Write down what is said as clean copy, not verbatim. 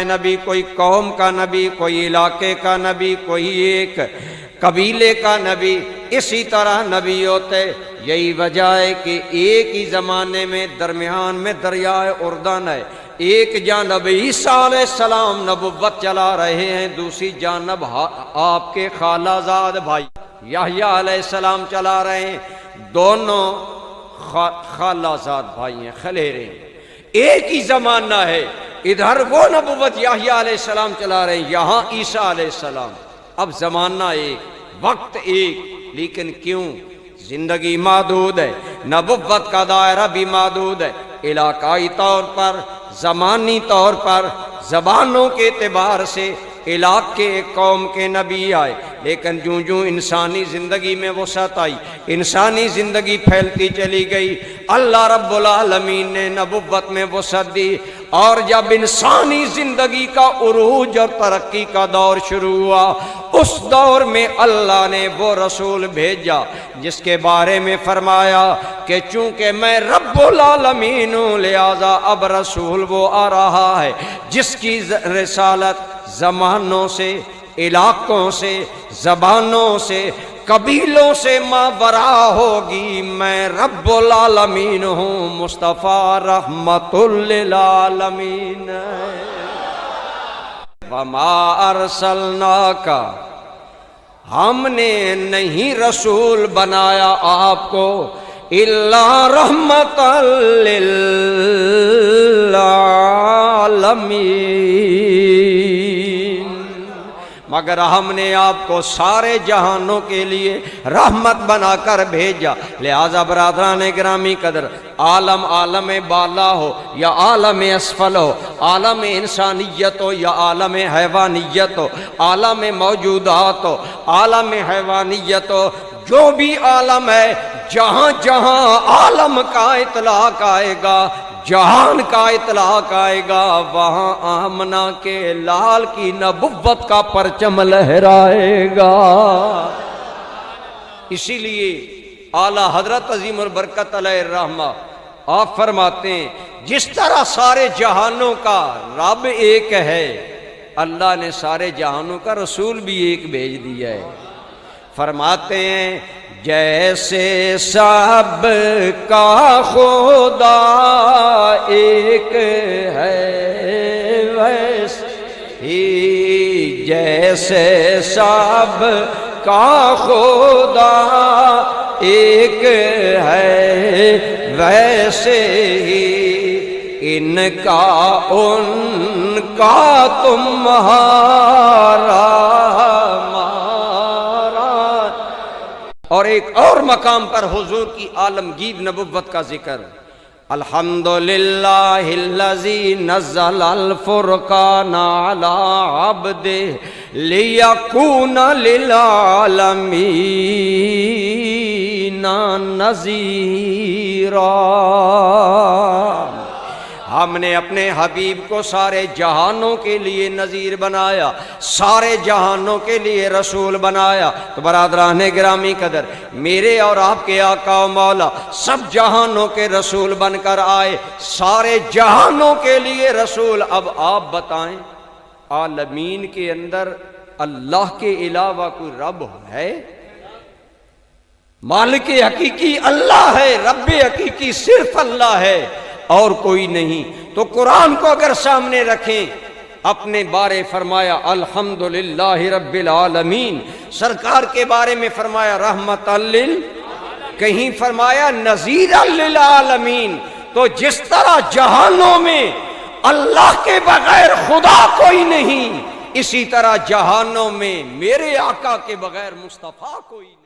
ہے نبی کوئی قوم کا نبی، کوئی علاقے کا نبی، کوئی ایک قبیلے کا نبی، اسی طرح نبی ہوتے۔ یہی وجہ ہے کہ ایک ہی زمانے میں درمیان میں دریائے اردن ہے، ایک جانب عیسیٰ علیہ السلام نبوت چلا رہے ہیں، دوسری جانب آپ کے خالہ زاد بھائی یحییٰ علیہ السلام چلا رہے ہیں، دونوں خالہ زاد بھائی ہیں، خلیرے ہیں، ایک ہی زمانہ ہے، ادھر وہ نبوت یحییٰ علیہ السلام چلا رہے ہیں، یہاں عیسیٰ علیہ السلام۔ اب زمانہ ایک، وقت ایک، لیکن کیوں؟ زندگی محدود ہے، نبوت کا دائرہ بھی محدود ہے، علاقائی طور پر، زمانی طور پر، زبانوں کے اعتبار سے علاقے قوم کے نبی آئے، لیکن جوں جوں انسانی زندگی میں وسعت آئی، انسانی زندگی پھیلتی چلی گئی، اللہ رب العالمین نے نبوت میں وسعت دی، اور جب انسانی زندگی کا عروج اور ترقی کا دور شروع ہوا، اس دور میں اللہ نے وہ رسول بھیجا جس کے بارے میں فرمایا کہ چونکہ میں رب العالمین ہوں لہذا اب رسول وہ آ رہا ہے جس کی رسالت زمانوں سے، علاقوں سے، زبانوں سے، قبیلوں سے ماورا ہوگی۔ میں رب العالمین ہوں، مصطفیٰ رحمت للعالمین۔ وما ارسلناک، ہم نے نہیں رسول بنایا آپ کو، الا رحمت للعالمین، مگر ہم نے آپ کو سارے جہانوں کے لیے رحمت بنا کر بھیجا۔ لہذا برادران گرامی قدر، عالم عالم بالا ہو یا عالم اسفل ہو، عالم انسانیت ہو یا عالم حیوانیت ہو، عالم موجودات ہو، عالم حیوانیت ہو، جو بھی عالم ہے، جہاں جہاں عالم کا اطلاق آئے گا، جہان کا اطلاق آئے گا، وہاں آمنہ کے لال کی نبوت کا پرچم لہرائے گا۔ اسی لیے اعلیٰ حضرت عظیم البرکت علیہ الرحمہ آپ فرماتے ہیں جس طرح سارے جہانوں کا رب ایک ہے، اللہ نے سارے جہانوں کا رسول بھی ایک بھیج دیا ہے۔ فرماتے ہیں جیسے سب کا خدا ایک ہے، ویسے ہی جیسے سب کا خدا ایک ہے، ویسے ہی ان کا تمہارا۔ اور ایک اور مقام پر حضور کی عالمگیر نبوت کا ذکر، الحمدللہ الذی نزل الفرقان علی عبدہ لیکون للعالمین نذیرا۔ ہم نے اپنے حبیب کو سارے جہانوں کے لیے نذیر بنایا، سارے جہانوں کے لیے رسول بنایا۔ تو برادران گرامی قدر، میرے اور آپ کے آقا و مولا سب جہانوں کے رسول بن کر آئے، سارے جہانوں کے لیے رسول۔ اب آپ بتائیں عالمین کے اندر اللہ کے علاوہ کوئی رب ہے؟ مالک حقیقی اللہ ہے، رب حقیقی صرف اللہ ہے اور کوئی نہیں۔ تو قرآن کو اگر سامنے رکھیں، اپنے بارے فرمایا الحمدللہ رب العالمین، سرکار کے بارے میں فرمایا رحمت کہیں فرمایا نذیر للعالمین۔ تو جس طرح جہانوں میں اللہ کے بغیر خدا کوئی نہیں، اسی طرح جہانوں میں میرے آقا کے بغیر مصطفیٰ کوئی نہیں۔